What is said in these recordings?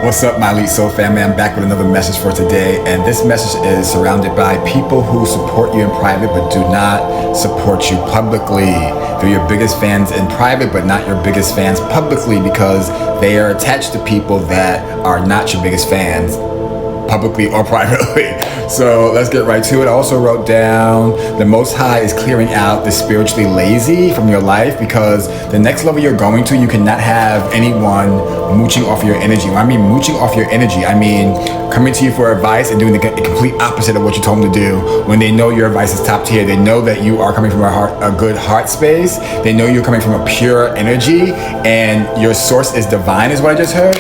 What's up, my Elite Soul family? I'm back with another message for today, and this message is surrounded by people who support you in private but do not support you publicly. They're your biggest fans in private but not your biggest fans publicly because they are attached to people that are not your biggest fans publicly or privately. So let's get right to it. I also wrote down the Most High is clearing out the spiritually lazy from your life, because the next level you're going to, you cannot have anyone mooching off your energy. When I mean mooching off your energy, I mean coming to you for advice and doing the complete opposite of what you told them to do. When they know your advice is top tier, they know that you are coming from a good heart space. They know you're coming from a pure energy and your source is divine, is what I just heard.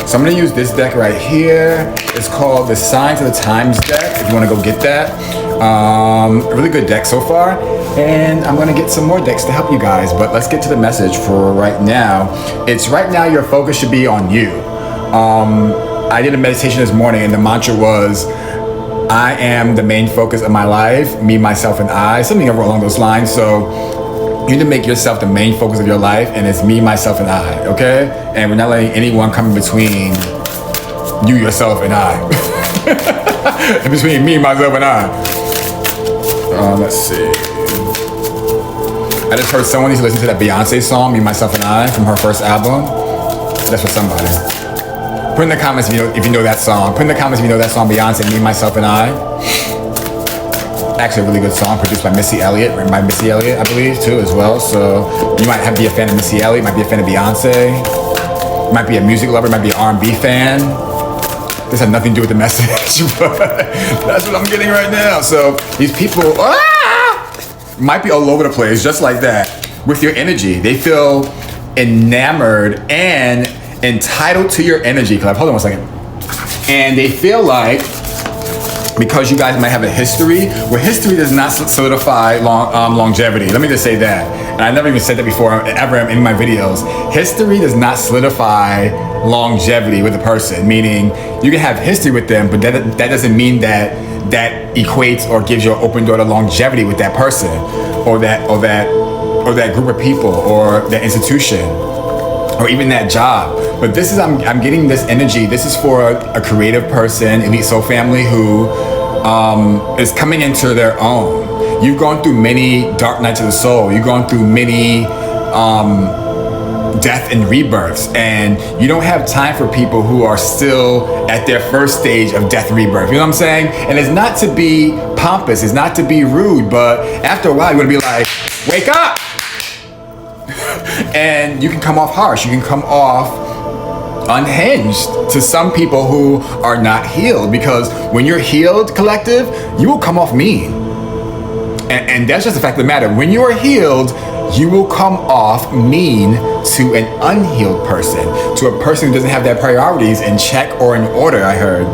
So I'm going to use this deck right here. It's called the Signs of the Times deck, if you want to go get that. A really good deck so far. And I'm going to get some more decks to help you guys. But let's get to the message for right now. It's right now your focus should be on you. I did a meditation this morning and the mantra was, I am the main focus of my life, me, myself, and I. Something along those lines. So you need to make yourself the main focus of your life, and it's me, myself, and I, okay? And we're not letting anyone come in between you, yourself, and I. In between me, myself, and I. Let's see. I just heard someone needs to listen to that Beyonce song, Me, Myself, and I, from her first album. That's for somebody. Put in the comments if you know that song. Put in the comments if you know that song, Beyonce, Me, Myself, and I. Actually a really good song produced by Missy Elliott, written by Missy Elliott, I believe, too, as well. So you might be a fan of Missy Elliott, might be a fan of Beyonce, might be a music lover, might be an R&B fan. This has nothing to do with the message, but that's what I'm getting right now. So these people might be all over the place, just like that, with your energy. They feel enamored and entitled to your energy. Hold on one second. And they feel like, because you guys might have a history, where history does not solidify longevity. Let me just say that. And I never even said that before ever in my videos. History does not solidify longevity with a person, meaning you can have history with them, but that doesn't mean that equates or gives you an open door to longevity with that person or that group of people or that institution or even that job. But this is, I'm getting this energy. This is for a creative person, Elite Soul family, who is coming into their own. You've gone through many dark nights of the soul. You've gone through many death and rebirths, and you don't have time for people who are still at their first stage of death and rebirth. You know what I'm saying? And it's not to be pompous, it's not to be rude, but after a while you're gonna be like, wake up! And you can come off harsh, you can come off unhinged to some people who are not healed, because when you're healed, collective, you will come off mean. And that's just the fact of the matter. When you are healed, you will come off mean to an unhealed person, to a person who doesn't have their priorities in check or in order, I heard.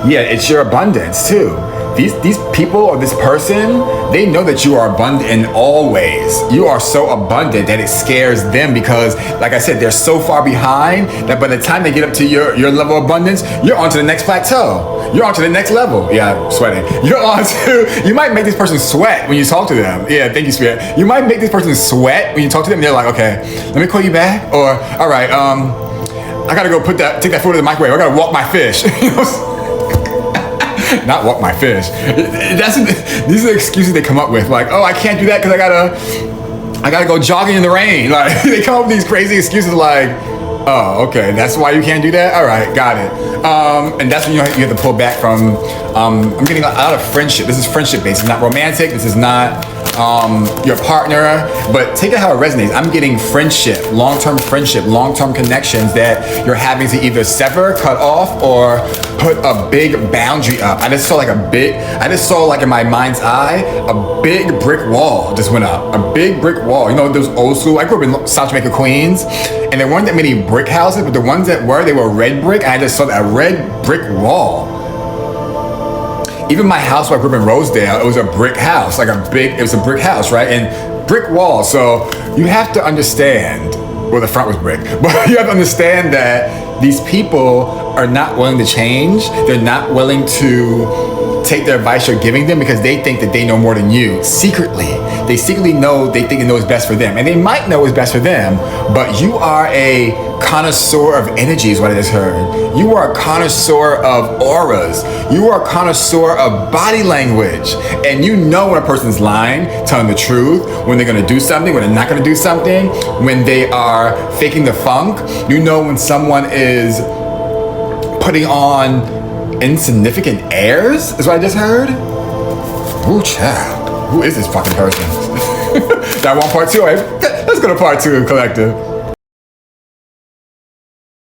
Yeah, it's your abundance too. These people or this person, they know that you are abundant in all ways. You are so abundant that it scares them, because, like I said, they're so far behind that by the time they get up to your level of abundance, you're on to the next plateau. You're on to the next level. Yeah, I'm sweating. You might make this person sweat when you talk to them. Yeah, thank you, Spirit. You might make this person sweat when you talk to them. They're like, okay, let me call you back. Or, all right, I gotta go take that food in the microwave. I gotta walk my fish. Not walk my fish. These are the excuses they come up with. Like, oh, I can't do that because I gotta go jogging in the rain. Like, they come up with these crazy excuses like, oh, okay, that's why you can't do that? All right, got it. And that's when you have to pull back from, I'm getting a lot of friendship. This is friendship based. It's not romantic. This is not your partner, but take it how it resonates. I'm getting friendship, long-term connections that you're having to either sever, cut off, or put a big boundary up. I just saw like in my mind's eye, a big brick wall just went up. A big brick wall. You know, those old school, I grew up in South Jamaica, Queens, and there weren't that many brick houses, but the ones that were, they were red brick, and I just saw that red brick wall. Even my house where I grew up in Rosedale, it was a brick house, it was a brick house, right? And brick wall. So you have to understand, well, the front was brick, but you have to understand that these people are not willing to change. They're not willing to take the advice you're giving them because they think that they know more than you. Secretly, they think they know what's best for them. And they might know what's best for them, but you are a connoisseur of energy is what I just heard. You are a connoisseur of auras. You are a connoisseur of body language. And you know when a person's lying, telling the truth, when they're gonna do something, when they're not gonna do something, when they are faking the funk. You know when someone is putting on insignificant airs, is what I just heard. Ooh, child. Who is this fucking person? That one part two, right? Let's go to part two, collective.